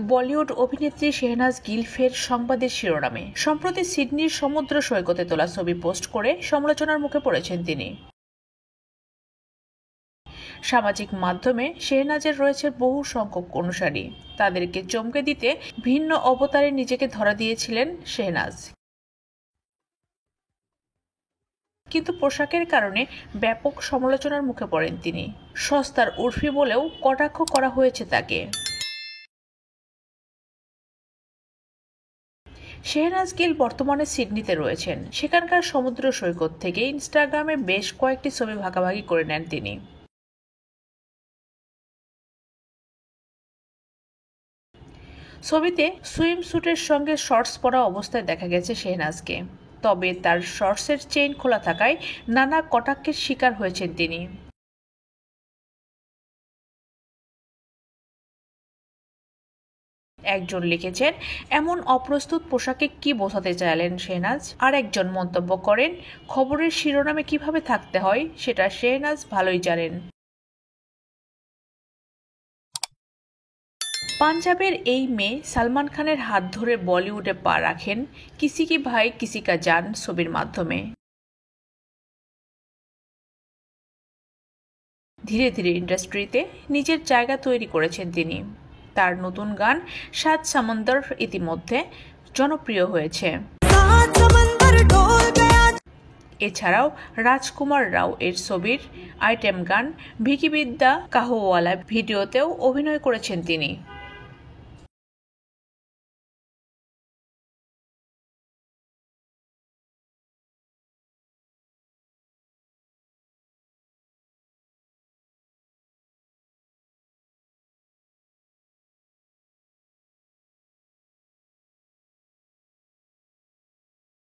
বলিউড অভিনেত্রী শেহনাজ গিল ফের সংবাদের শিরোনামে। সম্প্রতি সিডনির সমুদ্র সৈকতে তোলা ছবি পোস্ট করে সমালোচনার মুখে পড়েছেন তিনি। সামাজিক মাধ্যমে শেহনাজের রয়েছে বহু সংখ্যক অনুসারী। তাদেরকে চমকে দিতে ভিন্ন অবতারে নিজেকে ধরা দিয়েছিলেন শেহনাজ। কিন্তু পোশাকের কারণে ব্যাপক সমালোচনার মুখে পড়েন তিনি। সস্তার উর্ফি বলেও কটাক্ষ করা হয়েছে তাকে। শেহনাজ গিল বর্তমানে সিডনিতে রয়েছেন। সেখানকার সমুদ্র সৈকত থেকে ইনস্টাগ্রামে বেশ কয়েকটি ছবি ভাগাভাগি করে নেন তিনি। ছবিতে সুইমস্যুটের সঙ্গে শর্টস পরা অবস্থায় দেখা গেছে শেহনাজকে। তবে তার শর্টসের চেইন খোলা থাকায় নানা কটাক্ষের শিকার হয়েছেন তিনি। একজন লিখেছেন, এমন অপ্রস্তুত পোশাকে কি বোঝাতে চাইলেন শেহনাজ। আর একজন মন্তব্য করেন, খবরের শিরোনামে কিভাবে থাকতে হয় সেটা শেহনাজ ভালোই জানেন। পাঞ্জাবের এই মেয়ে সালমান খানের হাত ধরে বলিউডে পা রাখেন কিসি কি ভাই কিসি কা জান ছবির মাধ্যমে। ধীরে ধীরে ইন্ডাস্ট্রিতে নিজের জায়গা তৈরি করেছেন তিনি। তার নতুন গান সাত সমুন্দর ইতিমধ্যে জনপ্রিয় হয়েছে। এছাড়াও রাজকুমার রাও এর ছবির আইটেম গান ভিকি বিদ্যা কাহওয়ালা ভিডিওতেও অভিনয় করেছেন তিনি।